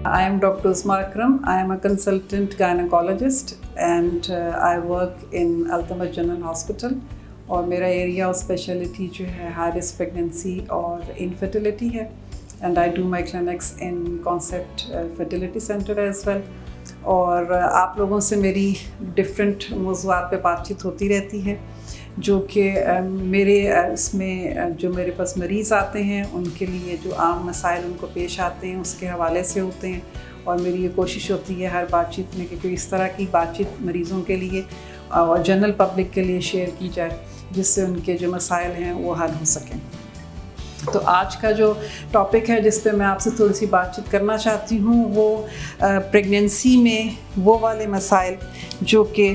I am Dr. Usma Akram. I am a consultant gynecologist and I work in Altamar General Hospital. और मेरा area of speciality जो है high risk pregnancy और infertility है and I do my clinics in Concept Fertility Centre as well. और आप लोगों से मेरी डिफरेंट मौज़ूआत पे बातचीत होती रहती है जो कि मेरे इसमें जो मेरे पास मरीज़ आते हैं उनके लिए जो आम मसाइल उनको पेश आते हैं उसके हवाले से होते हैं। और मेरी ये कोशिश होती है हर बातचीत में कि कोई इस तरह की बातचीत मरीज़ों के लिए और जनरल पब्लिक के लिए शेयर की जाए जिससे उनके जो मसाइल हैं वो हल हो सकें। तो आज का जो टॉपिक है जिस पे मैं आपसे थोड़ी सी बातचीत करना चाहती हूँ वो प्रेगनेंसी में वो वाले मसाइल जो कि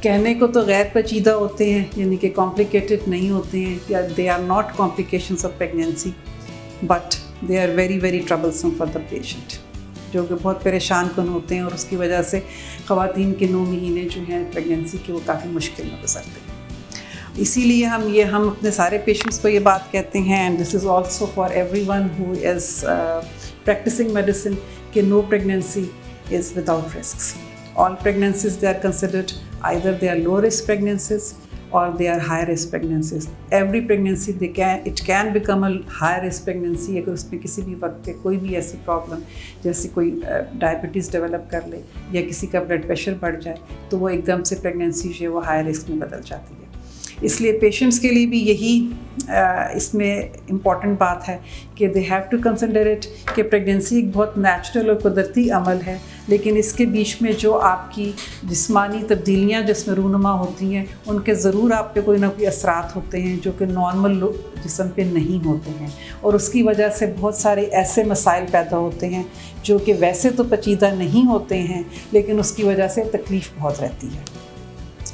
कहने को तो गैर पेचीदा होते हैं, यानी कि कॉम्प्लिकेटेड नहीं होते हैं, या they are not complications of pregnancy but they are very very troublesome for the patient, जो कि बहुत परेशान कन होते हैं और उसकी वजह से ख़वातीन के 9 महीने जो हैं प्रेगनेंसी के वो काफ़ी मुश्किल में गुजरते हैं। इसीलिए हम अपने सारे पेशेंट्स को ये बात कहते हैं and this is also for everyone who is practising medicine कि no pregnancy is without risks. All pregnancies they are considered either they are low risk pregnancies or they are high risk pregnancies. Every pregnancy it can become a high risk pregnancy अगर उसमें किसी भी वक्त पे कोई भी ऐसी problem जैसे कोई डायबिटीज़ डेवलप कर ले या किसी का ब्लड प्रेशर बढ़ जाए तो वो एकदम से प्रेगनेंसी जो है वो हाई रिस्क में बदल जाती है। इसलिए पेशेंट्स के लिए भी यही इसमें इम्पॉर्टेंट बात है कि they have to consider it कि प्रेगनेंसी एक बहुत नेचुरल और कुदरती अमल है, लेकिन इसके बीच में जो आपकी जिस्मानी तब्दीलियाँ जिसमें रूनुमा होती हैं उनके ज़रूर आप पे कोई ना कोई असरात होते हैं जो कि नॉर्मल जिस्म पे नहीं होते हैं और उसकी वजह से बहुत सारे ऐसे मसाइल पैदा होते हैं जो कि वैसे तो पेचीदा नहीं होते हैं लेकिन उसकी वजह से तकलीफ़ बहुत रहती है।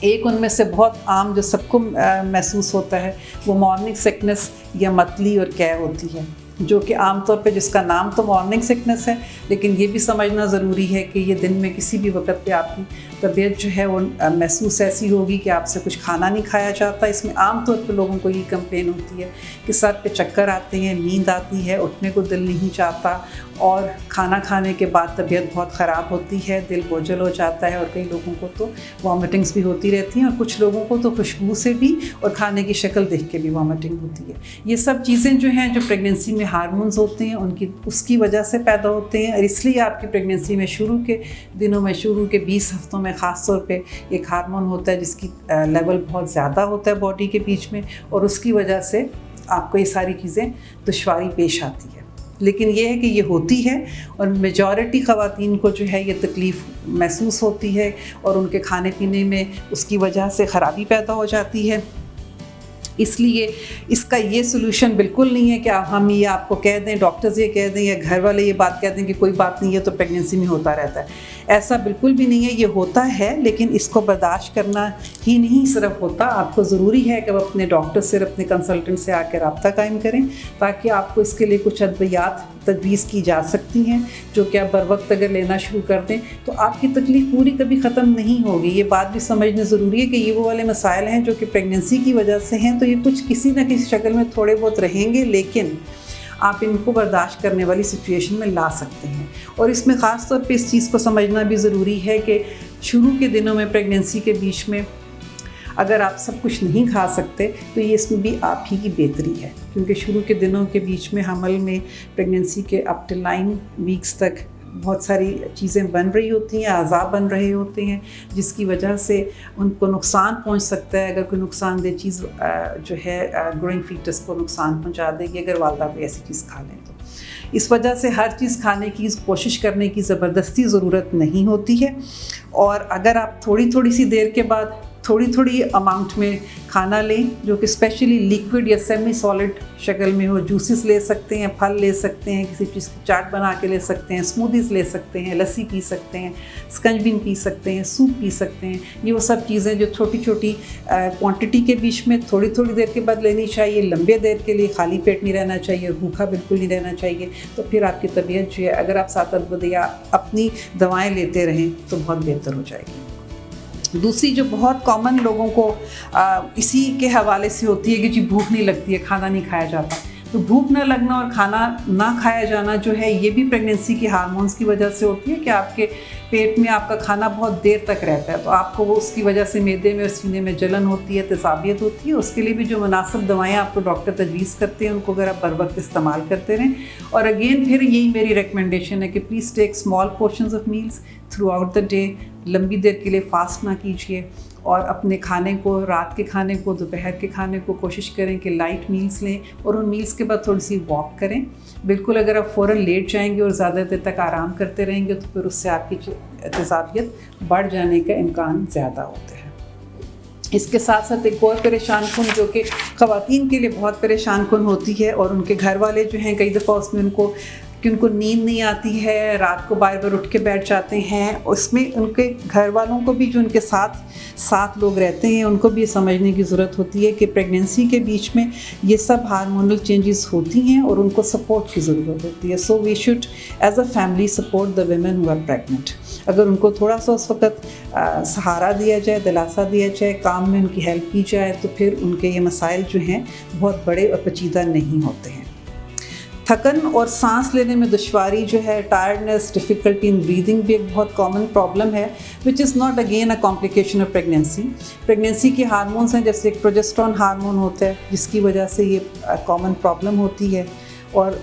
एक उनमें से बहुत आम जो सबको महसूस होता है वो मॉर्निंग सिकनेस या मतली और कै होती है, जो कि आम तौर पे जिसका नाम तो मॉर्निंग सिकनेस है लेकिन ये भी समझना ज़रूरी है कि ये दिन में किसी भी वक्त पे आपकी तबीयत जो है वो महसूस ऐसी होगी कि आपसे कुछ खाना नहीं खाया जाता। इसमें आम तौर पे लोगों को ये कंप्लेन होती है कि सर पे चक्कर आते हैं, नींद आती है, उठने को दिल नहीं चाहता और खाना खाने के बाद तबीयत बहुत ख़राब होती है, दिल बोझल हो जाता है और कई लोगों को तो वॉमिटिंग्स भी होती रहती हैं और कुछ लोगों को तो खुशबू से भी और खाने की शक्ल देख के भी वॉमिटिंग होती है। ये सब चीज़ें जो हैं जो प्रेगनेंसी में हार्मोन्स होते हैं उसकी वजह से पैदा होते हैं और इसलिए आपकी प्रेगनेंसी में शुरू के दिनों में शुरू के 20 हफ्तों में ख़ास तौर पे एक हार्मोन होता है जिसकी लेवल बहुत ज़्यादा होता है बॉडी के बीच में और उसकी वजह से आपको ये सारी चीज़ें दुश्वारी पेश आती है। लेकिन ये है कि ये होती है और मेजॉरिटी ख़वातीन को जो है ये तकलीफ़ महसूस होती है और उनके खाने पीने में उसकी वजह से ख़राबी पैदा हो जाती है। इसलिए इसका ये सोल्यूशन बिल्कुल नहीं है कि हम ये आपको कह दें, डॉक्टर्स ये कह दें या घर वाले ये बात कह दें कि कोई बात नहीं है तो प्रेगनेंसी में होता रहता है। ऐसा बिल्कुल भी नहीं है, ये होता है लेकिन इसको बर्दाश्त करना ही नहीं सिर्फ होता, आपको ज़रूरी है कि आप अपने डॉक्टर से अपने कंसल्टेंट से आकर रब्ता कायम करें ताकि आपको इसके लिए कुछ अद्वियात तजवीज़ की जा सकती हैं जो कि आप बर वक्त अगर लेना शुरू कर दें तो आपकी तकलीफ़ पूरी कभी ख़त्म नहीं होगी। ये बात भी समझना ज़रूरी है कि ये वो वाले मसाइल हैं जो कि प्रेगनेंसी की वजह से हैं तो ये कुछ किसी न किसी शक्ल में थोड़े बहुत रहेंगे लेकिन आप इनको बर्दाश्त करने वाली सिचुएशन में ला सकते हैं। और इसमें ख़ास तौर पे इस चीज़ को समझना भी ज़रूरी है कि शुरू के दिनों में प्रेगनेंसी के बीच में अगर आप सब कुछ नहीं खा सकते तो ये इसमें भी आप ही की बेहतरी है, क्योंकि शुरू के दिनों के बीच में हमल में प्रेगनेंसी के अप टू 9 वीक्स तक बहुत सारी चीज़ें बन रही होती हैं, अज़ाब बन रहे होते हैं जिसकी वजह से उनको नुकसान पहुंच सकता है। अगर कोई नुकसानदेह चीज़ जो है ग्रोइंग फीटस को नुकसान पहुंचा देगी अगर वालदा कोई ऐसी चीज़ खा लें तो। इस वजह से हर चीज़ खाने की कोशिश करने की ज़बरदस्ती ज़रूरत नहीं होती है और अगर आप थोड़ी थोड़ी सी देर के बाद थोड़ी थोड़ी अमाउंट में खाना लें जो कि स्पेशली लिक्विड या सेमी सॉलिड शक्ल में हो, जूसेस ले सकते हैं, फल ले सकते हैं, किसी चीज़ की चाट बना के ले सकते हैं, स्मूदीज़ ले सकते हैं, लस्सी पी सकते हैं, स्कंजबिन पी सकते हैं, सूप पी सकते हैं। ये वो सब चीज़ें जो छोटी छोटी क्वांटिटी के बीच में थोड़ी थोड़ी देर के बाद लेनी चाहिए, लंबे देर के लिए खाली पेट नहीं रहना चाहिए, भूखा बिल्कुल नहीं रहना चाहिए। तो फिर आपकी तबीयत जो है अगर आप सात या अपनी दवाएँ लेते रहें तो बहुत बेहतर हो जाएगी। दूसरी जो बहुत कॉमन लोगों को इसी के हवाले से होती है कि जी भूख नहीं लगती है, खाना नहीं खाया जाता, तो भूख न लगना और खाना ना खाया जाना जो है, ये भी प्रेगनेंसी के हार्मोन्स की वजह से होती है कि आपके पेट में आपका खाना बहुत देर तक रहता है, तो आपको वो उसकी वजह से मैदे में और सीने में जलन होती है, तेज़ाबियत होती है। उसके लिए भी जो मुनासिब दवाएं आपको डॉक्टर तजवीज़ करते हैं उनको अगर आप बर वक्त इस्तेमाल करते रहें। और अगेन फिर यही मेरी रिकमेंडेशन है कि please take small portions of meals throughout the day. लंबी देर के लिए फास्ट ना कीजिए और अपने खाने को, रात के खाने को, दोपहर के खाने को कोशिश करें कि लाइट मील्स लें और उन मील्स के बाद थोड़ी सी वॉक करें। बिल्कुल अगर आप फ़ौरन लेट जाएंगे और ज़्यादा देर तक आराम करते रहेंगे तो फिर उससे आपकी तेज़ाबियत बढ़ जाने का इम्कान ज़्यादा होता है। इसके साथ साथ एक और परेशान कुन जो कि ख़वातीन के लिए बहुत परेशान कुन होती है और उनके घर वाले जो हैं कई दफ़ा उसमें उनको नींद नहीं आती है, रात को बार बार उठ के बैठ जाते हैं। उसमें उनके घर वालों को भी, जो उनके साथ लोग रहते हैं, उनको भी समझने की ज़रूरत होती है कि प्रेगनेंसी के बीच में ये सब हार्मोनल चेंजेस होती हैं और उनको सपोर्ट की ज़रूरत होती है। So we should as a family support the women who are pregnant. अगर उनको थोड़ा सा उस वक्त सहारा दिया जाए, दिलासा दिया जाए, काम में उनकी हेल्प की जाए, तो फिर उनके ये मसाइल जो हैं बहुत बड़े और पेचीदा नहीं होते हैं। थकन और सांस लेने में दुश्वारी जो है, टायर्डनेस, डिफ़िकल्टी इन ब्रीदिंग भी एक बहुत कॉमन प्रॉब्लम है, which is not again a complication of pregnancy. Pregnancy के हार्मोन्स हैं, जैसे एक प्रोजेस्टेरोन हार्मोन होता है जिसकी वजह से ये कॉमन प्रॉब्लम होती है और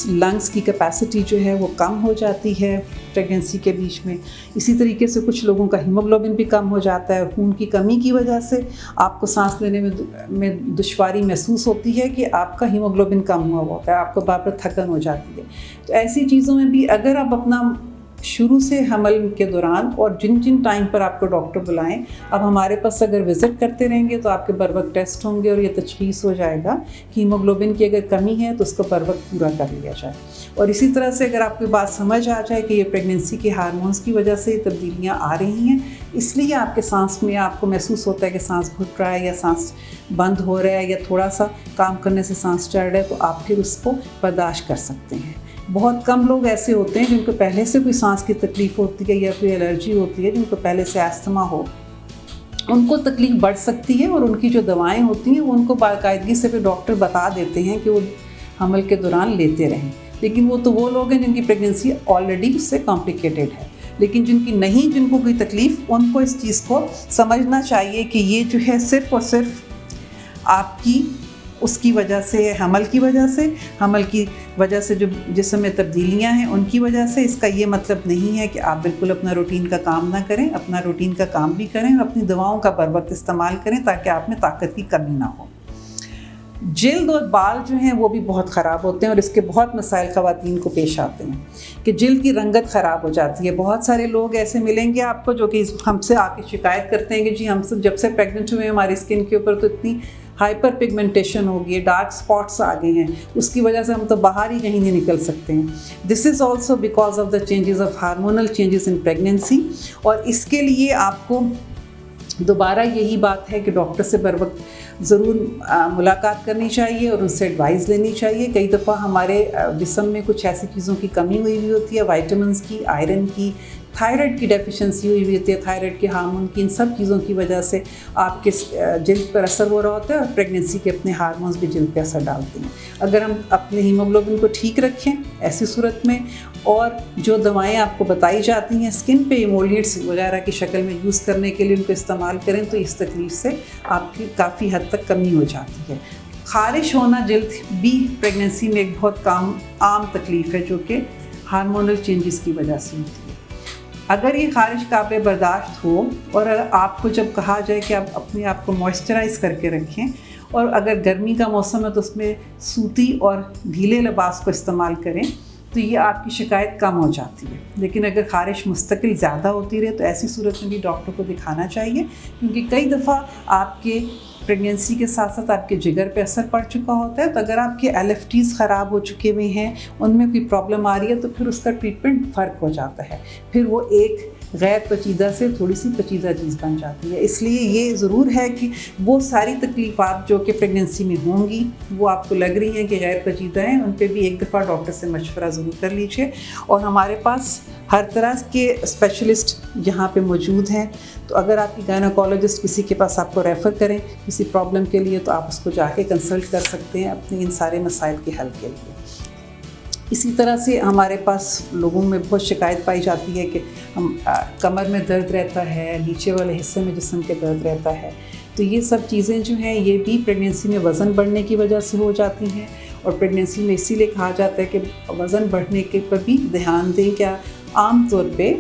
लंग्स की कैपेसिटी जो है वो कम हो जाती है प्रेगनेंसी के बीच में। इसी तरीके से कुछ लोगों का हीमोग्लोबिन भी कम हो जाता है। खून की कमी की वजह से आपको सांस लेने में दुश्वारी महसूस होती है कि आपका हीमोग्लोबिन कम हुआ होता है, आपको बार बार थकन हो जाती है। तो ऐसी चीज़ों में भी अगर आप अपना शुरू से हमल के दौरान और जिन जिन टाइम पर आपको डॉक्टर बुलाएं, अब हमारे पास अगर विज़िट करते रहेंगे तो आपके बर वक्त टेस्ट होंगे और ये तशख़ीस हो जाएगा कि हीमोग्लोबिन की अगर कमी है तो उसको बर वक्त पूरा कर लिया जाए। और इसी तरह से अगर आपको बात समझ आ जाए कि ये प्रेगनेंसी के हार्मोन्स की वजह से तब्दीलियाँ आ रही हैं, इसलिए आपके सांस में आपको महसूस होता है कि सांस घुट रहा है या सांस बंद हो रहा है या थोड़ा सा काम करने से सांस चढ़ रहा है, तो आप फिर उसको बर्दाश्त कर सकते हैं। बहुत कम लोग ऐसे होते हैं जिनको पहले से कोई सांस की तकलीफ़ होती है या कोई एलर्जी होती है, जिनको पहले से अस्थमा हो, उनको तकलीफ़ बढ़ सकती है और उनकी जो दवाएं होती हैं वो उनको बाकायदगी से भी डॉक्टर बता देते हैं कि वो हमल के दौरान लेते रहें। लेकिन वो लोग हैं जिनकी प्रेगनेंसी ऑलरेडी उससे कॉम्प्लिकेटेड है। लेकिन जिनकी नहीं, जिनको कोई तकलीफ़, उनको इस चीज़ को समझना चाहिए कि ये जो है सिर्फ़ और सिर्फ आपकी उसकी वजह से, हमल की वजह से जो जिस्म में तब्दीलियां हैं उनकी वजह से। इसका ये मतलब नहीं है कि आप बिल्कुल अपना रूटीन का काम ना करें। अपना रूटीन का काम भी करें और अपनी दवाओं का बर वक्त इस्तेमाल करें ताकि आप में ताकत की कमी ना हो। जिल्द और बाल जो हैं वो भी बहुत ख़राब होते हैं और इसके बहुत मसाइल ख़वातीन को पेश आते हैं कि जिल्द की रंगत ख़राब हो जाती है। बहुत सारे लोग ऐसे मिलेंगे आपको जो कि हमसे आके शिकायत करते हैं कि जी हम जब से प्रेग्नेंट हुए हमारी स्किन के ऊपर तो इतनी हाइपर पिगमेंटेशन हो गई है, डार्क स्पॉट्स आ गए हैं, उसकी वजह से हम तो बाहर ही कहीं नहीं निकल सकते हैं। This is also because of the changes of hormonal changes in pregnancy. और इसके लिए आपको दोबारा यही बात है कि डॉक्टर से बर वक्त ज़रूर मुलाकात करनी चाहिए और उनसे एडवाइस लेनी चाहिए। कई दफ़ा हमारे जिस्म में कुछ ऐसी चीज़ों की कमी हुई होती है, वाइटामिन्स की, आयरन की, थायराइड की डेफिशिएंसी हुई होती है, थायराइड के हार्मोन की। इन सब चीज़ों की वजह से आपके जिल्द पर असर हो रहा होता है और प्रेगनेंसी के अपने हार्मोन्स भी जिल्द पर असर डालते हैं। अगर हम अपने हीमोग्लोबिन को ठीक रखें ऐसी सूरत में और जो दवाएं आपको बताई जाती हैं स्किन पे इमोलिएंट्स वगैरह की शक्ल में यूज़ करने के लिए उनको इस्तेमाल करें तो इस तकलीफ़ से आपकी काफ़ी हद तक कमी हो जाती है। ख़ारिश होना जिल्द भी प्रेगनेंसी में एक बहुत आम तकलीफ़ है जो कि हार्मोनल चेंजेस की वजह से होती है। अगर ये ख़ारिश काबिल बर्दाश्त हो और आपको जब कहा जाए कि आप अपने आप को मॉइस्चराइज़ करके रखें और अगर गर्मी का मौसम है तो उसमें सूती और ढीले लिबास को इस्तेमाल करें तो ये आपकी शिकायत कम हो जाती है। लेकिन अगर ख़ारिश मुस्तकिल ज़्यादा होती रहे तो ऐसी सूरत में भी डॉक्टर को दिखाना चाहिए, क्योंकि कई दफ़ा आपके प्रेगनेंसी के साथ साथ आपके जिगर पे असर पड़ चुका होता है। तो अगर आपके LFTs ख़राब हो चुके हुए हैं, उनमें कोई प्रॉब्लम आ रही है तो फिर उसका ट्रीटमेंट फ़र्क हो जाता है। फिर वो एक गैर पेचीदा से थोड़ी सी पेचीदा चीज़ बन जाती है। इसलिए ये ज़रूर है कि वो सारी तकलीफ़ात जो कि प्रेगनेंसी में होंगी, वो आपको लग रही हैं कि गैर पेचीदा हैं, उन पे भी एक दफ़ा डॉक्टर से मशवरा ज़रूर कर लीजिए। और हमारे पास हर तरह के स्पेशलिस्ट यहाँ पे मौजूद हैं। तो अगर आपकी गायनेकोलॉजिस्ट किसी के पास आपको रेफ़र करें किसी प्रॉब्लम के लिए, तो आप उसको जाके कंसल्ट कर सकते हैं अपने इन सारे मसाइल के हल के लिए। इसी तरह से हमारे पास लोगों में बहुत शिकायत पाई जाती है कि हम कमर में दर्द रहता है, नीचे वाले हिस्से में जिस्म के दर्द रहता है। तो ये सब चीज़ें जो हैं ये भी प्रेगनेंसी में वज़न बढ़ने की वजह से हो जाती हैं। और प्रेगनेंसी में इसीलिए कहा जाता है कि वज़न बढ़ने के पर भी ध्यान दें। क्या आम तौर पे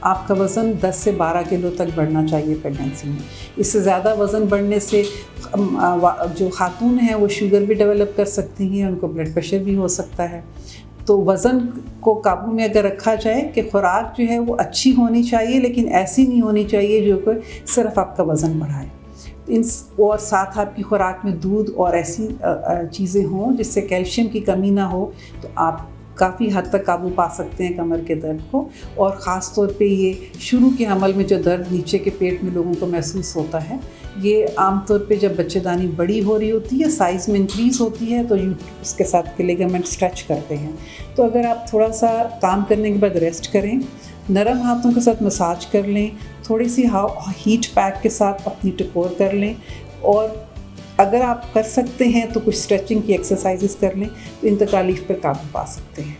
आपका वज़न 10 से 12 किलो तक बढ़ना चाहिए प्रेगनेंसी में। इससे ज़्यादा वज़न बढ़ने से जो खातून हैं वो शुगर भी डेवलप कर सकती हैं, उनको ब्लड प्रेशर भी हो सकता है। तो वज़न को काबू में अगर रखा जाए कि खुराक जो है वो अच्छी होनी चाहिए, लेकिन ऐसी नहीं होनी चाहिए जो कि सिर्फ आपका वज़न बढ़ाए। और साथ आपकी खुराक में दूध और ऐसी चीज़ें हों जिससे कैल्शियम की कमी ना हो, तो आप काफ़ी हद तक काबू पा सकते हैं कमर के दर्द को। और ख़ास तौर पे ये शुरू के हमल में जो दर्द नीचे के पेट में लोगों को महसूस होता है, ये आम तौर पे जब बच्चेदानी बड़ी हो रही होती है, साइज़ में इंक्रीज़ होती है, तो उसके साथ के लिगामेंट स्ट्रेच करते हैं। तो अगर आप थोड़ा सा काम करने के बाद रेस्ट करें, नरम हाथों के साथ मसाज कर लें, थोड़ी सी हीट पैक के साथ अपनी टकोर कर लें, और अगर आप कर सकते हैं तो कुछ स्ट्रेचिंग की एक्सरसाइजेस कर लें, तो इन तकालीफ पर काबू पा सकते हैं।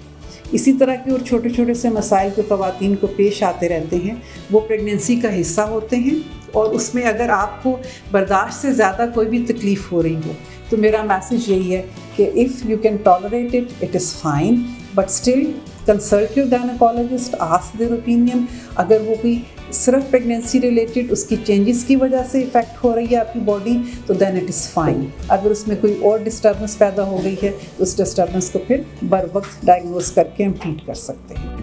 इसी तरह के और छोटे छोटे से मसाइल जो ख़वातीन को पेश आते रहते हैं, वो प्रेगनेंसी का हिस्सा होते हैं। और उसमें अगर आपको बर्दाश्त से ज़्यादा कोई भी तकलीफ़ हो रही हो, तो मेरा मैसेज यही है कि if you can tolerate it, it is fine, but still consult your gynaecologist, ask their opinion. अगर वो कोई सिर्फ प्रेगनेंसी रिलेटेड उसकी चेंजेस की वजह से इफ़ेक्ट हो रही है आपकी बॉडी, तो देन इट इज़ फाइन। अगर उसमें कोई और डिस्टर्बेंस पैदा हो गई है, तो उस डिस्टर्बेंस को फिर बर वक्त डायग्नोज करके हम ट्रीट कर सकते हैं।